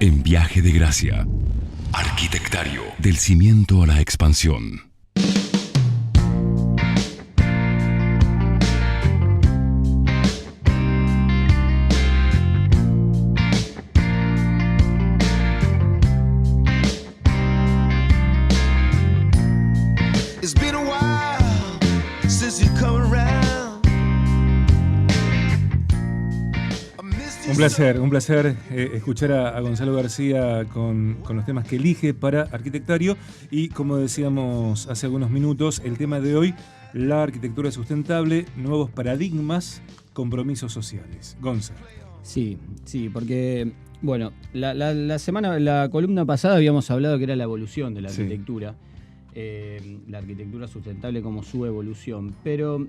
En Viaje de Gracia. Arquitectario. Del cimiento a la expansión. Un placer escuchar a Gonzalo García con los temas que elige para Arquitectario. Y como decíamos hace algunos minutos, el tema de hoy, la arquitectura sustentable, nuevos paradigmas, compromisos sociales. Gonzalo. Sí, porque, bueno, la columna pasada habíamos hablado que era la evolución de la arquitectura. La arquitectura sustentable como su evolución. Pero,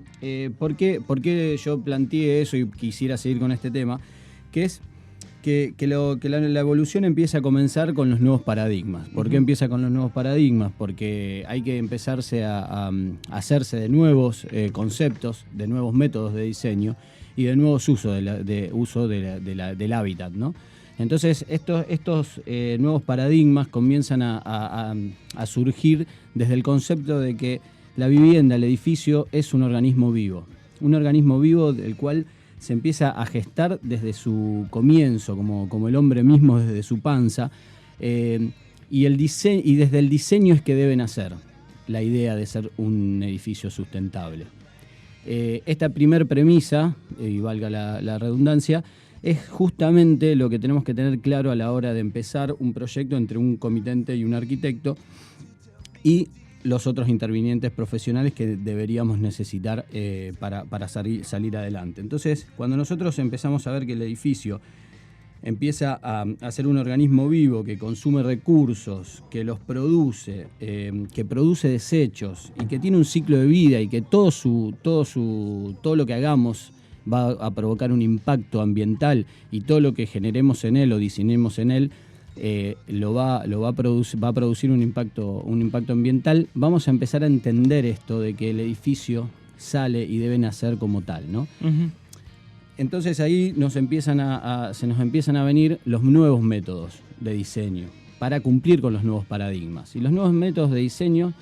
¿por qué yo planteé eso y quisiera seguir con este tema? Que es que la evolución empieza a comenzar con los nuevos paradigmas. ¿Por qué empieza con los nuevos paradigmas? Porque hay que empezarse a hacerse de nuevos conceptos, de nuevos métodos de diseño y de nuevos usos del hábitat, ¿no? Entonces, estos nuevos paradigmas comienzan a surgir desde el concepto de que la vivienda, el edificio, es un organismo vivo del cual se empieza a gestar desde su comienzo, como el hombre mismo desde su panza, y desde el diseño es que debe nacer la idea de ser un edificio sustentable. Esta primer premisa, y valga la redundancia, es justamente lo que tenemos que tener claro a la hora de empezar un proyecto entre un comitente y un arquitecto y los otros intervinientes profesionales que deberíamos necesitar para salir adelante. Entonces, cuando nosotros empezamos a ver que el edificio empieza a ser un organismo vivo que consume recursos, que los produce, que produce desechos y que tiene un ciclo de vida y que todo lo que hagamos va a provocar un impacto ambiental y todo lo que generemos en él o diseñemos en él va a producir un impacto ambiental, vamos a empezar a entender esto de que el edificio sale y debe nacer como tal, ¿no? Uh-huh. Entonces ahí se nos empiezan a venir los nuevos métodos de diseño para cumplir con los nuevos paradigmas. Y los nuevos métodos de diseño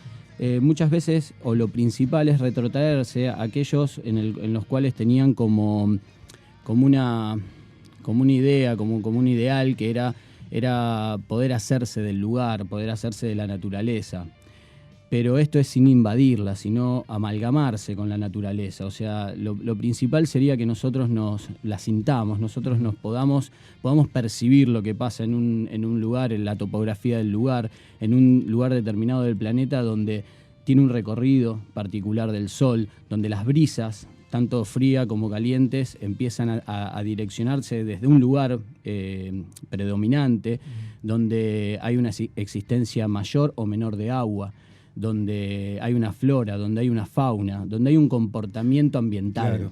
muchas veces, o lo principal es retrotraerse a aquellos en los cuales tenían como una idea, como un ideal que era poder hacerse del lugar, poder hacerse de la naturaleza. Pero esto es sin invadirla, sino amalgamarse con la naturaleza. O sea, lo principal sería que nosotros la sintamos, nosotros podamos percibir lo que pasa en un lugar, en la topografía del lugar, en un lugar determinado del planeta donde tiene un recorrido particular del sol, donde las brisas, tanto fría como calientes, empiezan a direccionarse desde un lugar predominante, donde hay una existencia mayor o menor de agua, donde hay una flora, donde hay una fauna, donde hay un comportamiento ambiental. Claro.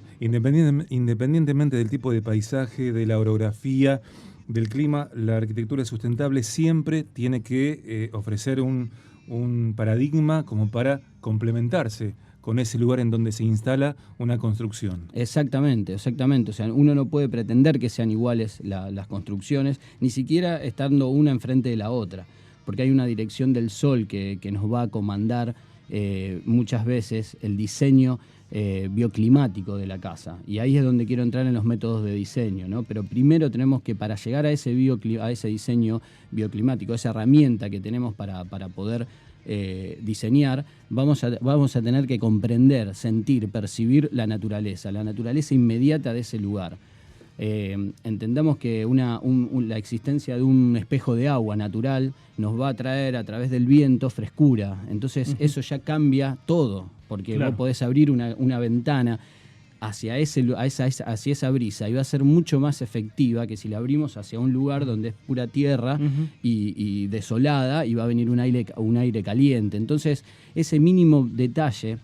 Independientemente del tipo de paisaje, de la orografía, del clima, la arquitectura sustentable siempre tiene que ofrecer un paradigma como para complementarse con ese lugar en donde se instala una construcción. Exactamente. O sea, uno no puede pretender que sean iguales las construcciones, ni siquiera estando una enfrente de la otra, porque hay una dirección del sol que nos va a comandar muchas veces el diseño bioclimático de la casa. Y ahí es donde quiero entrar en los métodos de diseño, ¿no? Pero primero tenemos que, para llegar a ese diseño bioclimático, esa herramienta que tenemos para poder diseñar, vamos a tener que comprender, sentir, percibir la naturaleza inmediata de ese lugar. Entendamos que la existencia de un espejo de agua natural nos va a traer a través del viento frescura. Entonces eso ya cambia todo, porque claro, vos podés abrir una ventana hacia esa brisa y va a ser mucho más efectiva que si la abrimos hacia un lugar donde es pura tierra y desolada y va a venir un aire caliente. Entonces ese mínimo detalle,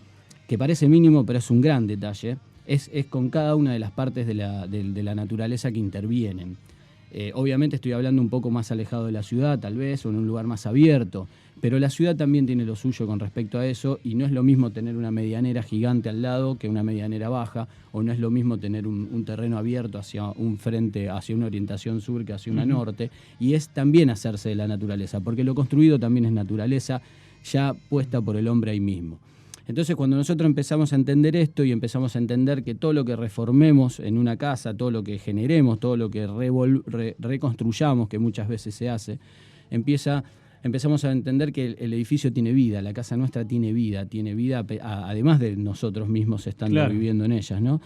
que parece mínimo pero es un gran detalle, es con cada una de las partes de la naturaleza que intervienen. Obviamente estoy hablando un poco más alejado de la ciudad, tal vez, o en un lugar más abierto, pero la ciudad también tiene lo suyo con respecto a eso, y no es lo mismo tener una medianera gigante al lado que una medianera baja, o no es lo mismo tener un terreno abierto hacia un frente, hacia una orientación sur que hacia una norte, y es también hacerse de la naturaleza, porque lo construido también es naturaleza ya puesta por el hombre ahí mismo. Entonces, cuando nosotros empezamos a entender esto y empezamos a entender que todo lo que reformemos en una casa, todo lo que generemos, todo lo que reconstruyamos, que muchas veces se hace, empezamos a entender que el edificio tiene vida, la casa nuestra tiene vida además de nosotros mismos estando viviendo en ellas, ¿no?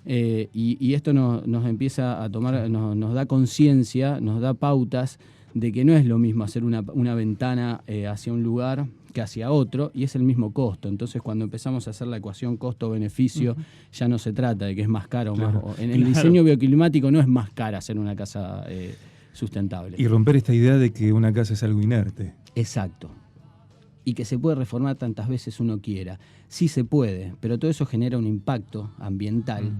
Y esto nos empieza a tomar, nos da conciencia, nos da pautas de que no es lo mismo hacer una ventana hacia un lugar que hacia otro, y es el mismo costo. Entonces, cuando empezamos a hacer la ecuación costo-beneficio, ya no se trata de que es más caro o más. En el diseño bioclimático no es más cara hacer una casa sustentable. Y romper esta idea de que una casa es algo inerte. Exacto. Y que se puede reformar tantas veces uno quiera. Sí se puede, pero todo eso genera un impacto ambiental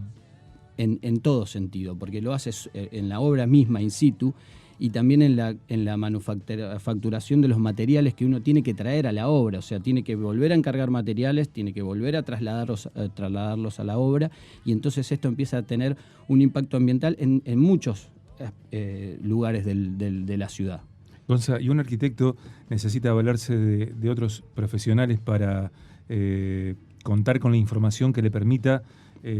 en todo sentido, porque lo haces en la obra misma, in situ, y también en la manufacturación de los materiales que uno tiene que traer a la obra. O sea, tiene que volver a encargar materiales, tiene que volver a trasladarlos a la obra, y entonces esto empieza a tener un impacto ambiental en muchos lugares de la ciudad. Gonza, ¿y un arquitecto necesita avalarse de otros profesionales para contar con la información que le permita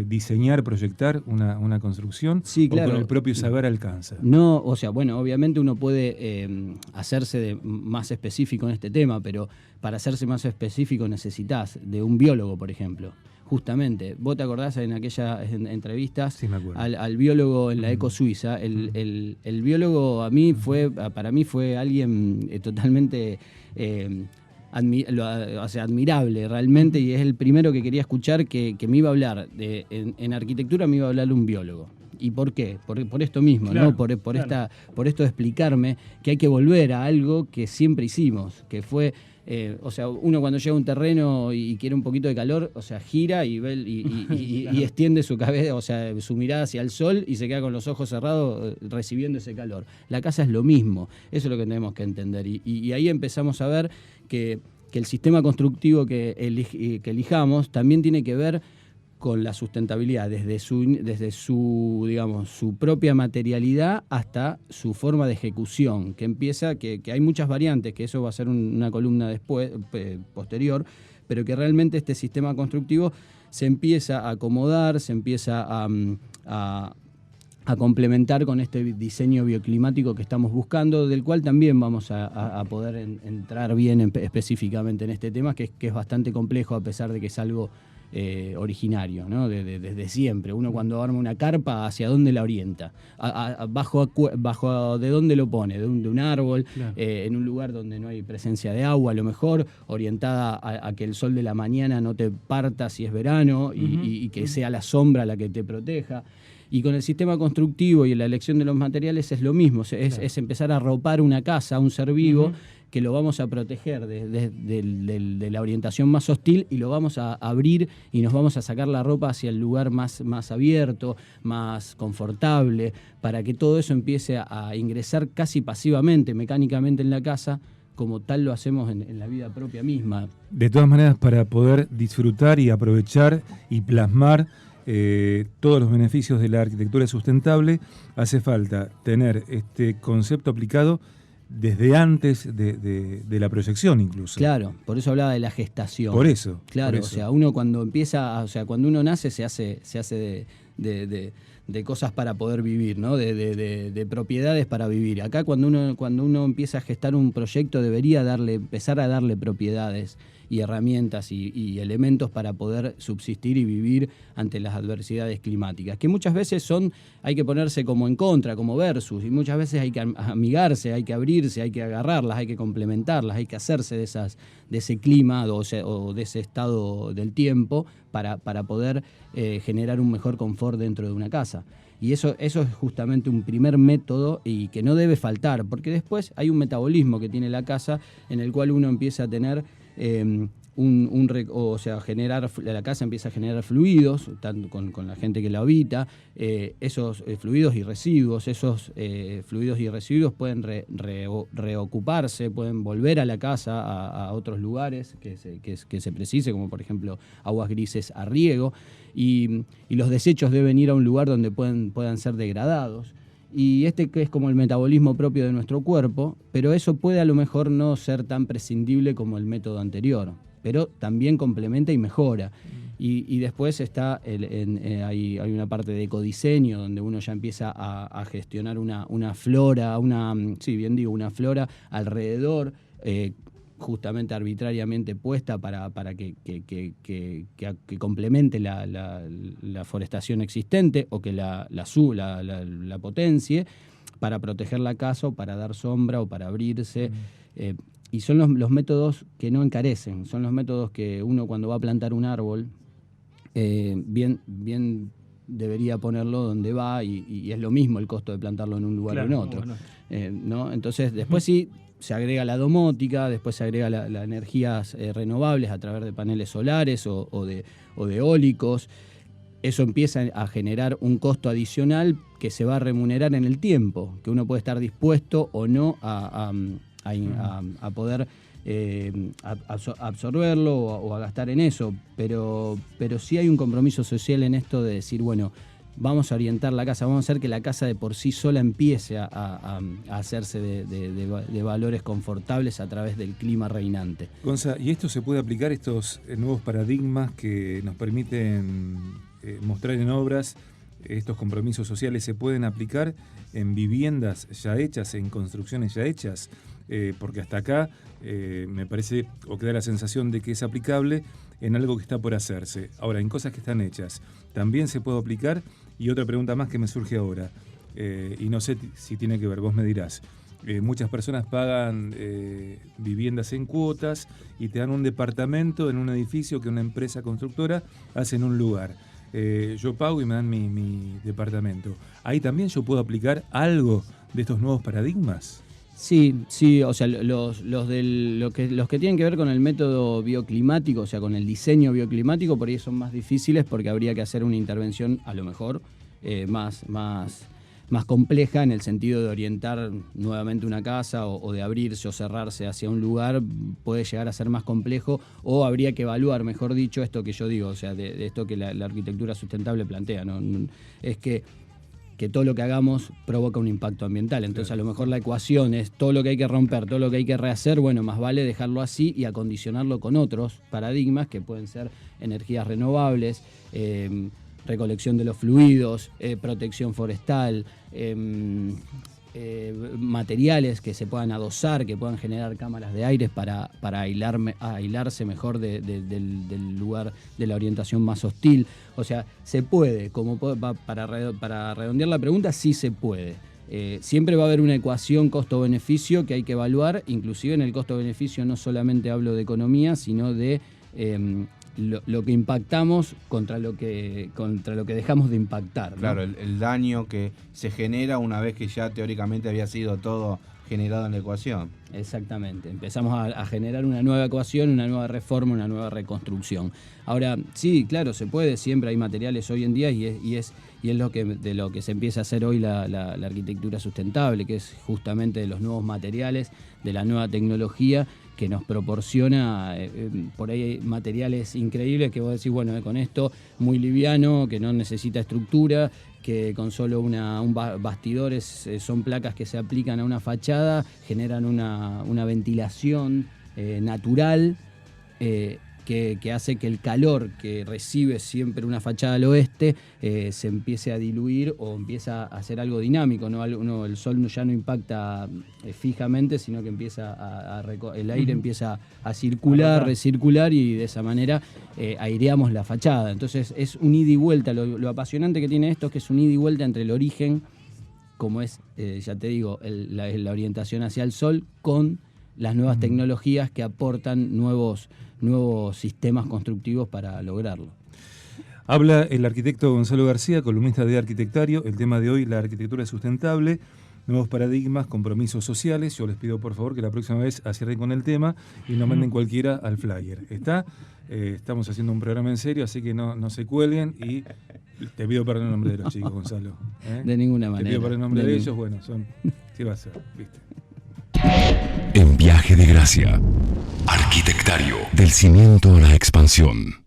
diseñar, proyectar una construcción? Sí, claro. ¿O con el propio saber alcanza? No, o sea, bueno, obviamente uno puede hacerse más específico en este tema, pero para hacerse más específico necesitas de un biólogo, por ejemplo. Justamente, vos te acordás en aquellas entrevistas sí, me acuerdo. al biólogo en la Eco Suiza. El biólogo para mí fue alguien totalmente admirable realmente, y es el primero que quería escuchar que me iba a hablar en arquitectura, me iba a hablar un biólogo. ¿Y por qué? Por esto mismo, claro, ¿no? Por esto de explicarme que hay que volver a algo que siempre hicimos, que fue... o sea, uno cuando llega a un terreno y quiere un poquito de calor, o sea, gira y ve y extiende su cabeza, o sea, su mirada hacia el sol, y se queda con los ojos cerrados recibiendo ese calor. La casa es lo mismo, eso es lo que tenemos que entender. Y ahí empezamos a ver que el sistema constructivo que elijamos también tiene que ver con la sustentabilidad, desde su, digamos, su propia materialidad hasta su forma de ejecución, que empieza, que hay muchas variantes, que eso va a ser una columna después, posterior, pero que realmente este sistema constructivo se empieza a acomodar, se empieza a complementar con este diseño bioclimático que estamos buscando, del cual también vamos a poder entrar bien específicamente en este tema, que es bastante complejo, a pesar de que es algo originario, ¿no? Desde siempre. Uno cuando arma una carpa, ¿hacia dónde la orienta? Bajo de dónde lo pone, de un árbol, claro, en un lugar donde no hay presencia de agua, a lo mejor orientada a que el sol de la mañana no te parta si es verano, y que sea la sombra la que te proteja. Y con el sistema constructivo y la elección de los materiales es lo mismo, es empezar a arropar una casa, un ser vivo, que lo vamos a proteger de la orientación más hostil, y lo vamos a abrir y nos vamos a sacar la ropa hacia el lugar más abierto, más confortable, para que todo eso empiece a ingresar casi pasivamente, mecánicamente en la casa, como tal lo hacemos en la vida propia misma. De todas maneras, para poder disfrutar y aprovechar y plasmar todos los beneficios de la arquitectura sustentable, hace falta tener este concepto aplicado desde antes de la proyección incluso. Claro, por eso hablaba de la gestación. Por eso. Claro, por eso. O sea, uno cuando empieza, o sea, cuando uno nace se hace de cosas para poder vivir, ¿no? De propiedades para vivir. Acá cuando uno empieza a gestar un proyecto debería empezar a darle propiedades y herramientas y elementos para poder subsistir y vivir ante las adversidades climáticas, que muchas veces hay que ponerse como en contra, como versus, y muchas veces hay que amigarse, hay que abrirse, hay que agarrarlas, hay que complementarlas, hay que hacerse de ese clima o de ese estado del tiempo para poder generar un mejor confort dentro de una casa. Y eso es justamente un primer método, y que no debe faltar, porque después hay un metabolismo que tiene la casa en el cual uno empieza a tener o sea, la casa empieza a generar fluidos, tanto con la gente que la habita, esos fluidos y residuos, pueden reocuparse, pueden volver a la casa, a otros lugares que se precise, como por ejemplo aguas grises a riego, y los desechos deben ir a un lugar donde puedan ser degradados. Y que es como el metabolismo propio de nuestro cuerpo, pero eso puede a lo mejor no ser tan prescindible como el método anterior, pero también complementa y mejora. Y después está hay una parte de ecodiseño donde uno ya empieza a gestionar una flora, una flora alrededor, justamente arbitrariamente puesta para que complemente la forestación existente o que la potencie, para proteger la casa o para dar sombra o para abrirse. Y son los métodos que no encarecen, son los métodos que uno cuando va a plantar un árbol, bien debería ponerlo donde va, y es lo mismo el costo de plantarlo en un lugar o en otro. ¿No? Entonces después sí se agrega la domótica, después se agrega las energías renovables a través de paneles solares o de eólicos. Eso empieza a generar un costo adicional que se va a remunerar en el tiempo, que uno puede estar dispuesto o no a poder absorberlo o a gastar en eso, pero sí hay un compromiso social en esto de decir, bueno, vamos a orientar la casa, vamos a hacer que la casa de por sí sola empiece a hacerse de valores confortables a través del clima reinante. Gonza, ¿y esto se puede aplicar, estos nuevos paradigmas que nos permiten mostrar en obras estos compromisos sociales, se pueden aplicar en viviendas ya hechas, en construcciones ya hechas? Porque hasta acá me parece, o queda la sensación de que es aplicable en algo que está por hacerse. Ahora, en cosas que están hechas, ¿también se puede aplicar? Y otra pregunta más que me surge ahora, y no sé si tiene que ver, vos me dirás. Muchas personas pagan viviendas en cuotas y te dan un departamento en un edificio que una empresa constructora hace en un lugar. Yo pago y me dan mi departamento. ¿Ahí también yo puedo aplicar algo de estos nuevos paradigmas? Sí, o sea, los que tienen que ver con el método bioclimático, o sea, con el diseño bioclimático, por ahí son más difíciles porque habría que hacer una intervención a lo mejor más compleja, en el sentido de orientar nuevamente una casa o de abrirse o cerrarse hacia un lugar. Puede llegar a ser más complejo, o habría que evaluar, mejor dicho, esto que yo digo, o sea, de esto que la arquitectura sustentable plantea, ¿no? Es que todo lo que hagamos provoca un impacto ambiental. Entonces, a lo mejor la ecuación es todo lo que hay que romper, todo lo que hay que rehacer. Bueno, más vale dejarlo así y acondicionarlo con otros paradigmas que pueden ser energías renovables, recolección de los fluidos, protección forestal, materiales que se puedan adosar, que puedan generar cámaras de aire para aislarse mejor del lugar de la orientación más hostil. O sea, se puede, para redondear la pregunta, sí se puede. Siempre va a haber una ecuación costo-beneficio que hay que evaluar. Inclusive en el costo-beneficio no solamente hablo de economía, sino de lo que impactamos contra lo que dejamos de impactar, ¿no? Claro, el daño que se genera una vez que ya teóricamente había sido todo generado en la ecuación. Exactamente, empezamos a generar una nueva ecuación, una nueva reforma, una nueva reconstrucción. Ahora, sí, claro, se puede, siempre hay materiales hoy en día y es de lo que se empieza a hacer hoy la arquitectura sustentable, que es justamente de los nuevos materiales, de la nueva tecnología que nos proporciona. Por ahí hay materiales increíbles que vos decís, bueno, con esto muy liviano, que no necesita estructura, que con solo un bastidor son placas que se aplican a una fachada, generan una ventilación natural, que hace que el calor que recibe siempre una fachada al oeste se empiece a diluir o empieza a hacer algo dinámico, ¿no? El sol ya no impacta fijamente, sino que el aire empieza a circular, recircular, y de esa manera aireamos la fachada. Entonces es un ida y vuelta. Lo apasionante que tiene esto es que es un ida y vuelta entre el origen, como es, ya te digo, la orientación hacia el sol, con las nuevas tecnologías que aportan nuevos sistemas constructivos para lograrlo. Habla el arquitecto Gonzalo García, columnista de Arquitectario. El tema de hoy, la arquitectura sustentable. nuevos paradigmas, compromisos sociales. Yo les pido por favor que la próxima vez acierren con el tema y no manden cualquiera al flyer. ¿Está? Estamos haciendo un programa en serio, así que no se cuelguen y te pido perdón en nombre de los chicos, Gonzalo. De ninguna manera. Te pido perdón en nombre de ellos, bueno, ¿qué va a ser? ¿Viste? En Viaje de Gracia. Arquitectario. Del cimiento a la expansión.